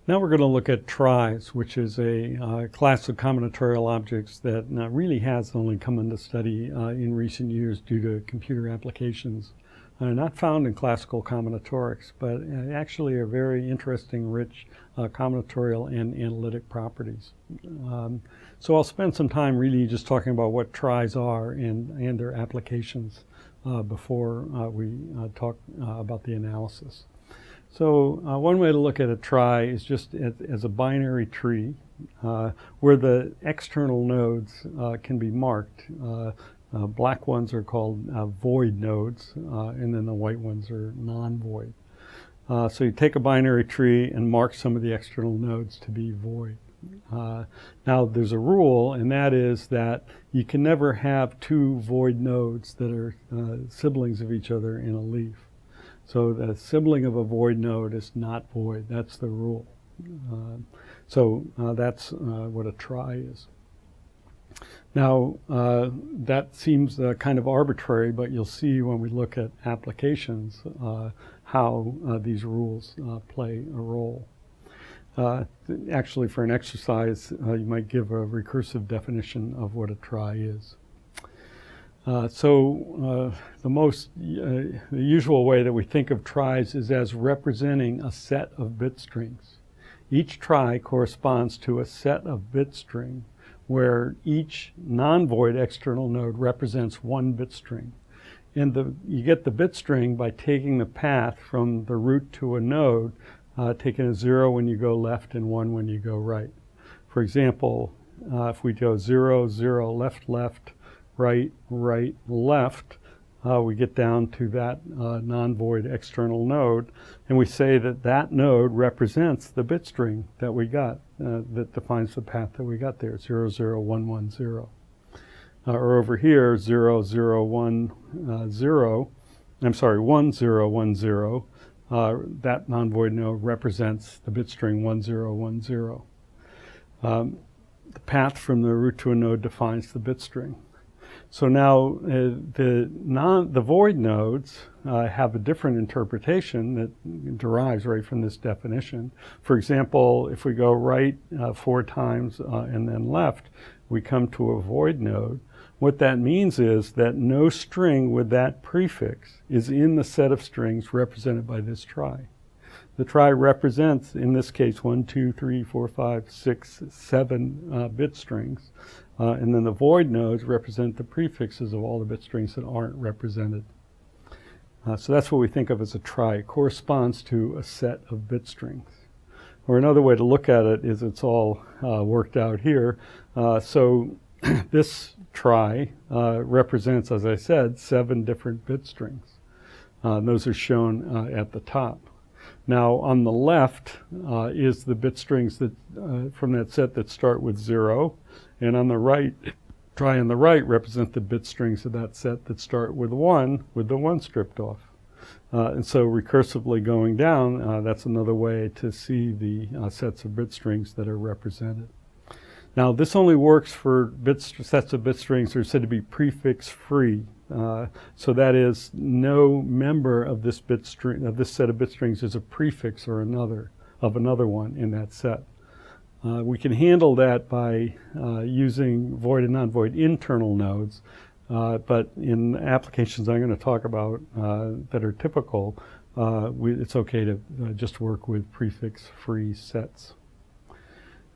Now we're going to look at tries, which is a class of combinatorial objects that really has only come into study in recent years due to computer applications. Not found in classical combinatorics, but actually are very interesting, rich combinatorial and analytic properties. So I'll spend some time really just talking about what tries are and their applications before we talk about the analysis. So one way to look at a trie is just as a binary tree where the external nodes can be marked. Black ones are called void nodes, and then the white ones are non-void. So you take a binary tree and mark some of the external nodes to be void. Now there's a rule, and that is that you can never have two void nodes that are siblings of each other in a leaf. So the sibling of a void node is not void. That's the rule. So that's what a trie is. Now that seems kind of arbitrary, but you'll see when we look at applications how these rules play a role. Actually, for an exercise, you might give a recursive definition of what a trie is. The usual way that we think of tries is as representing a set of bit strings. Each trie corresponds to a set of bit string where each non-void external node represents one bit string. And you get the bit string by taking the path from the root to a node, taking a 0 when you go left and 1 when you go right. For example, if we go 0, 0, left, left, right, right, left, we get down to that non-void external node, and we say that that node represents the bit string that we got, that defines the path that we got there, 0, 0, 1, 1, 0. Or over here, 0, 0, 1, 0, I'm sorry, 1, 0, 1, 0, that non-void node represents the bit string 1, 0, 1, 0. The path from the root to a node defines the bit string. So now the void nodes have a different interpretation that derives right from this definition. For example, if we go right 4 times and then left, we come to a void node. What that means is that no string with that prefix is in the set of strings represented by this trie. The trie represents, in this case, 1, 2, 3, 4, 5, 6, 7 bit strings. And then the void nodes represent the prefixes of all the bit strings that aren't represented. So that's what we think of as a trie. It corresponds to a set of bit strings. Or another way to look at it is it's all worked out here. So this trie represents, as I said, 7 different bit strings. Those are shown at the top. Now on the left is the bit strings that from that set that start with 0. And on the right, trie on the right represent the bit strings of that set that start with 1, with the 1 stripped off. And so recursively going down, that's another way to see the sets of bit strings that are represented. Now this only works for sets of bit strings that are said to be prefix free. So that is, no member of this bit string, of this set of bit strings, is a prefix or another one in that set. We can handle that by using void and non-void internal nodes, but in applications I'm going to talk about that are typical, it's okay to just work with prefix-free sets.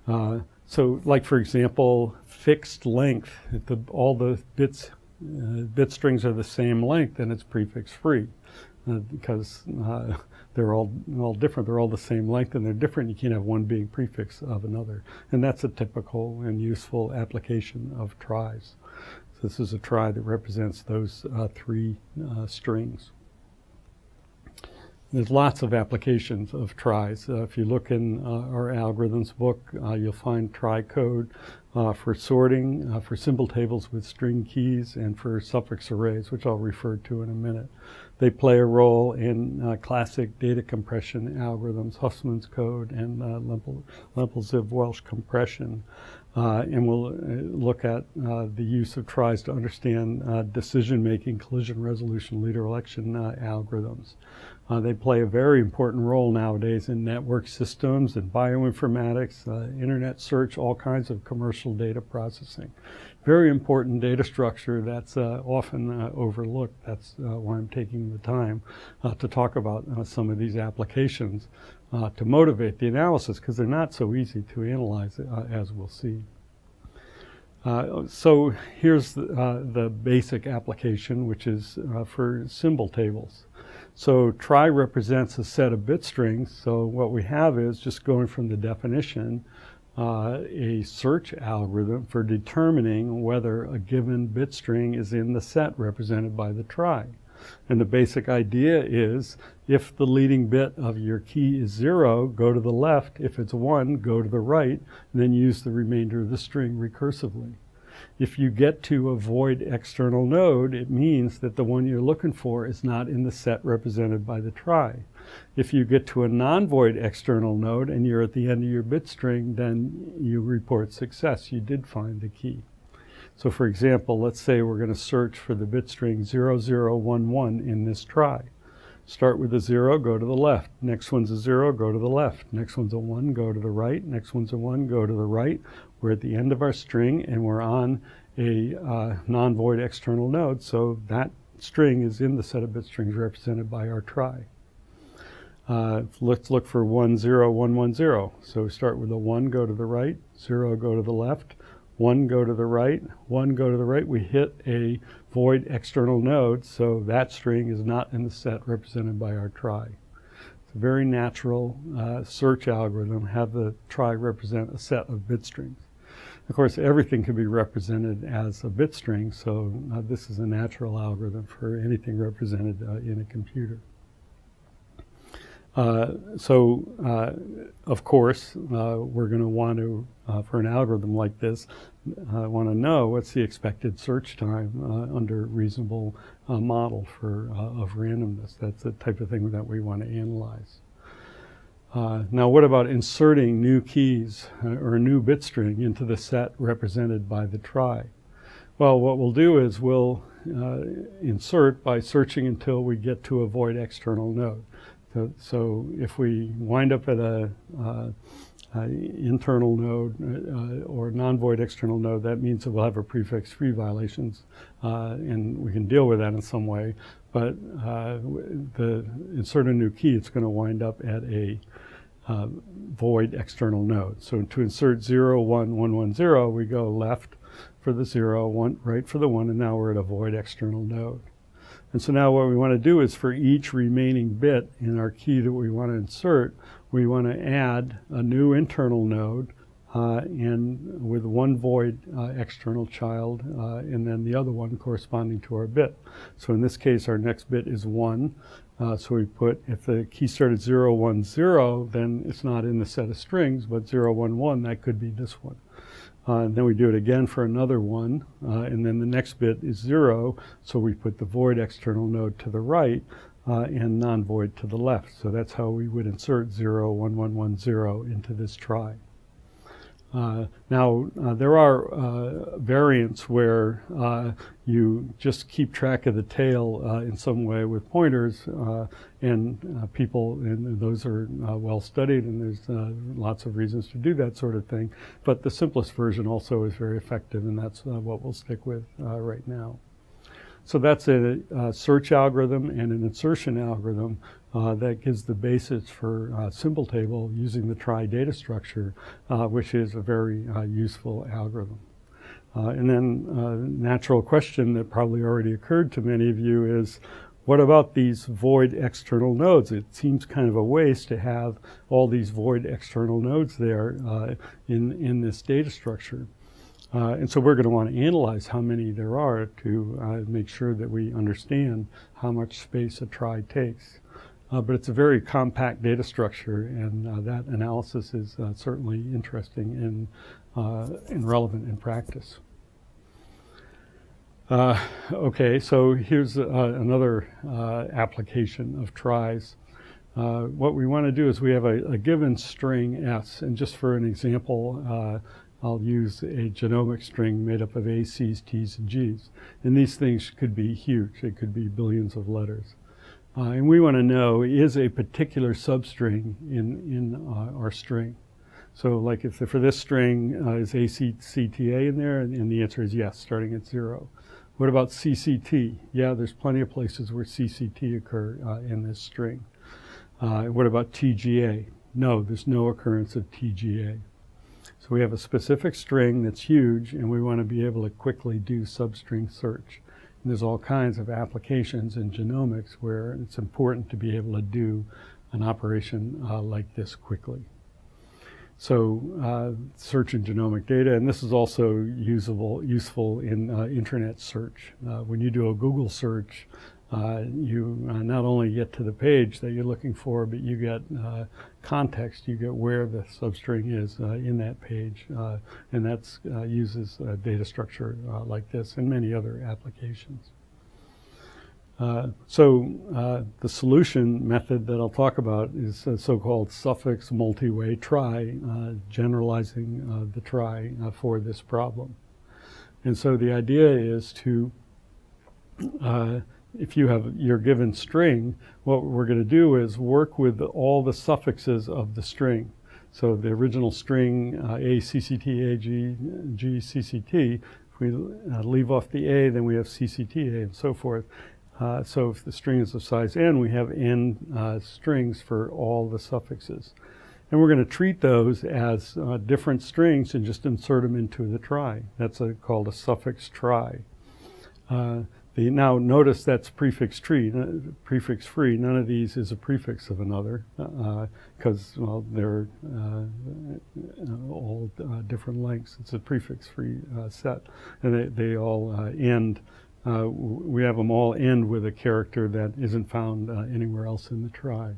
So, like for example, fixed length. If all the bit strings are the same length, then it's prefix-free, because they're all different. They're all the same length, and they're different. You can't have one being prefix of another. And that's a typical and useful application of tries. So this is a trie that represents those 3 strings. There's lots of applications of tries. If you look in our algorithms book, you'll find trie code for sorting, for symbol tables with string keys, and for suffix arrays, which I'll refer to in a minute. They play a role in classic data compression algorithms, Huffman's code and Lempel-Ziv-Welsh compression. And we'll look at the use of tries to understand decision-making, collision resolution, leader election algorithms. They play a very important role nowadays in network systems and bioinformatics, internet search, all kinds of commercial data processing. Very important data structure that's often overlooked. That's why I'm taking the time to talk about some of these applications to motivate the analysis, because they're not so easy to analyze, as we'll see. So here's the basic application, which is for symbol tables. So trie represents a set of bit strings. So what we have is, just going from the definition, a search algorithm for determining whether a given bit string is in the set represented by the trie. And the basic idea is, if the leading bit of your key is 0, go to the left. If it's 1, go to the right, and then use the remainder of the string recursively. If you get to a void external node, it means that the one you're looking for is not in the set represented by the trie. If you get to a non-void external node and you're at the end of your bit string, then you report success. You did find the key. So for example, let's say we're going to search for the bit string 0011 in this trie. Start with a 0, go to the left. Next one's a 0, go to the left. Next one's a 1, go to the right. Next one's a 1, go to the right. We're at the end of our string, and we're on a non-void external node, so that string is in the set of bit strings represented by our trie. Let's look for 10110. So we start with a 1, go to the right, 0, go to the left, 1, go to the right, 1, go to the right. We hit a void external node, so that string is not in the set represented by our trie. It's a very natural search algorithm, have the trie represent a set of bit strings. Of course, everything can be represented as a bit string, so this is a natural algorithm for anything represented in a computer. Of course, we're going to want to, for an algorithm like this, want to know what's the expected search time under reasonable model of randomness. That's the type of thing that we want to analyze. Now, what about inserting new keys or a new bit string into the set represented by the trie? Well, what we'll do is we'll insert by searching until we get to a void external node. So if we wind up at a internal node or non-void external node, that means that we'll have a prefix-free violations, and we can deal with that in some way. But the insert a new key, it's going to wind up at a void external node. So to insert 01110, we go left for the 0, right for the 1, and now we're at a void external node. And so now what we want to do is, for each remaining bit in our key that we want to insert, we want to add a new internal node and with one void external child and then the other one corresponding to our bit. So in this case, our next bit is 1. So we put, if the key started 010, then it's not in the set of strings, but 011, that could be this one. And then we do it again for another 1, and then the next bit is 0, so we put the void external node to the right and non-void to the left. So that's how we would insert 01110 into this trie. Now, there are variants where you just keep track of the tail in some way with pointers, and people, and those are well studied, and there's lots of reasons to do that sort of thing. But the simplest version also is very effective, and that's what we'll stick with right now. So that's a search algorithm and an insertion algorithm that gives the basis for symbol table using the trie data structure, which is a very useful algorithm. And then natural question that probably already occurred to many of you is, what about these void external nodes? It seems kind of a waste to have all these void external nodes there in this data structure. And so we're going to want to analyze how many there are to make sure that we understand how much space a trie takes. But it's a very compact data structure, and that analysis is certainly interesting and relevant in practice. Okay, so here's another application of tries. What we want to do is, we have a given string S, and just for an example, I'll use a genomic string made up of A's, C's, T's, and G's. And these things could be huge. It could be billions of letters. And we want to know, is a particular substring in our string? So like if for this string, is ACCTA in there? And the answer is yes, starting at 0. What about CCT? Yeah, there's plenty of places where CCT occur in this string. What about TGA? No, there's no occurrence of TGA. So we have a specific string that's huge, and we want to be able to quickly do substring search. And there's all kinds of applications in genomics where it's important to be able to do an operation like this quickly. So search in genomic data, and this is also useful in intranet search. When you do a Google search, you not only get to the page that you're looking for, but you get context, you get where the substring is in that page, and that uses a data structure like this and many other applications. So the solution method that I'll talk about is a so-called suffix multi-way try, generalizing the try for this problem. And so the idea is to, if you have your given string, what we're going to do is work with all the suffixes of the string. So the original string, A, CCT, A, G, G, CCT, if we leave off the A, then we have CCTA and so forth. So if the string is of size n, we have n strings for all the suffixes. And we're going to treat those as different strings and just insert them into the try. That's called a suffix try. Now notice that's prefix-free. None of these is a prefix of another because, well, they're all different lengths. It's a prefix-free set. And they all end. We have them all end with a character that isn't found anywhere else in the try.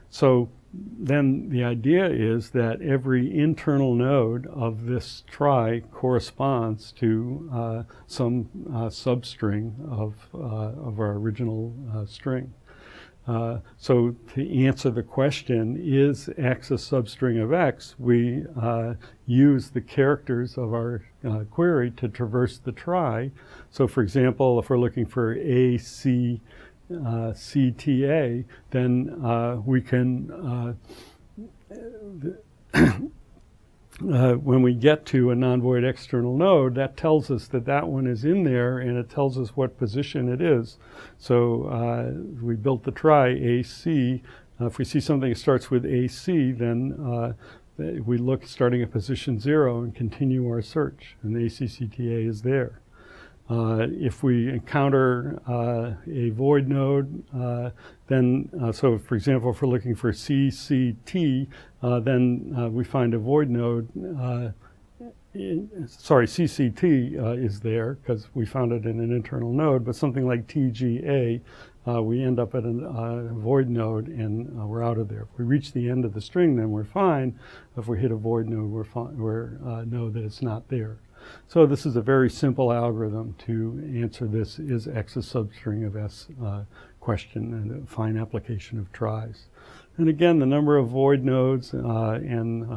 So then the idea is that every internal node of this try corresponds to some substring of our original string. So to answer the question, is X a substring of X, we use the characters of our query to traverse the try. So for example, if we're looking for A, C, CTA, then we can, when we get to a non-void external node, that tells us that that one is in there, and it tells us what position it is. So we built the try AC. If we see something that starts with AC, then we look starting at position 0 and continue our search, and the ACCTA is there. If we encounter a void node, then, so for example, if we're looking for CCT, then we find a void node, CCT is there because we found it in an internal node, but something like TGA, we end up at a void node and we're out of there. If we reach the end of the string, then we're fine. If we hit a void node, we know that it's not there. So this is a very simple algorithm to answer this is X a substring of S question and a fine application of tries. And again, the number of void nodes and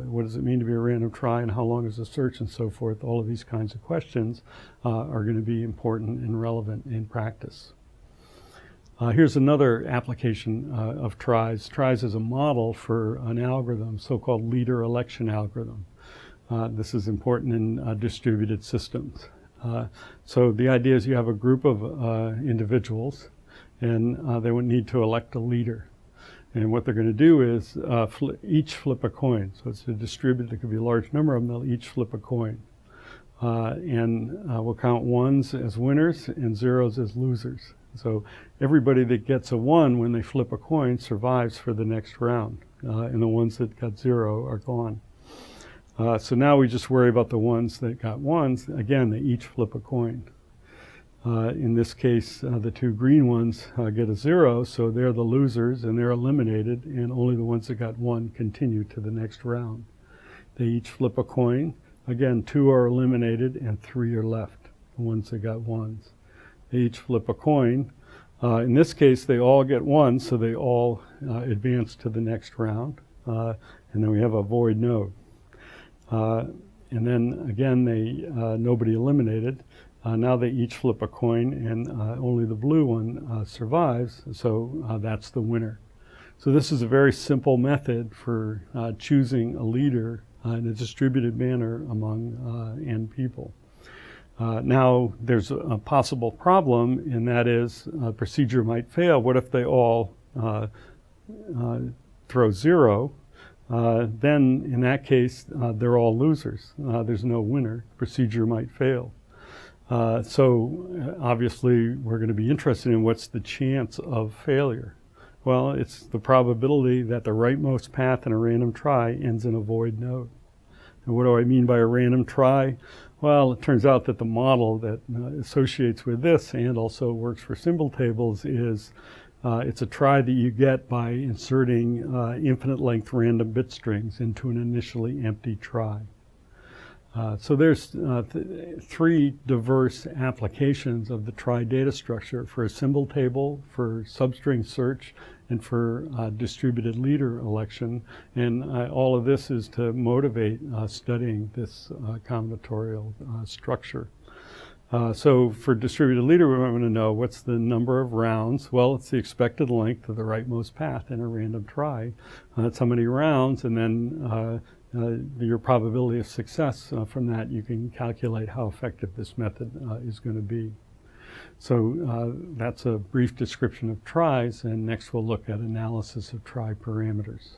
what does it mean to be a random try and how long is the search and so forth, all of these kinds of questions are going to be important and relevant in practice. Here's another application of tries. Tries is a model for an algorithm, so-called leader election algorithm. This is important in distributed systems. So the idea is you have a group of individuals and they would need to elect a leader. And what they're going to do is each flip a coin. So it's a distributed, there could be a large number of them, they'll each flip a coin. We'll count ones as winners and zeros as losers. So everybody that gets a 1 when they flip a coin survives for the next round. And the ones that got 0 are gone. So now we just worry about the ones that got 1s. Again, they each flip a coin. In this case, the 2 green ones get a 0, so they're the losers and they're eliminated, and only the ones that got 1 continue to the next round. They each flip a coin. Again, 2 are eliminated and 3 are left, the ones that got 1s. They each flip a coin. In this case, they all get 1, so they all advance to the next round. And then we have a void node. And then again, nobody eliminated. Now they each flip a coin, and only the blue one survives, so that's the winner. So this is a very simple method for choosing a leader in a distributed manner among n people. Now there's a possible problem, and that is a procedure might fail. What if they all throw 0? Then in that case, they're all losers. There's no winner. Procedure might fail. So obviously we're going to be interested in what's the chance of failure. Well, it's the probability that the rightmost path in a random try ends in a void node. And what do I mean by a random try? Well, it turns out that the model that associates with this and also works for symbol tables is it's a try that you get by inserting infinite length random bit strings into an initially empty try. So there's 3 diverse applications of the try data structure: for a symbol table, for substring search, and for distributed leader election. And all of this is to motivate studying this combinatorial structure. So for distributed leader, we want to know what's the number of rounds. Well, it's the expected length of the rightmost path in a random try. That's how many rounds, and then your probability of success. From that, you can calculate how effective this method is going to be. So that's a brief description of tries, and next we'll look at analysis of try parameters.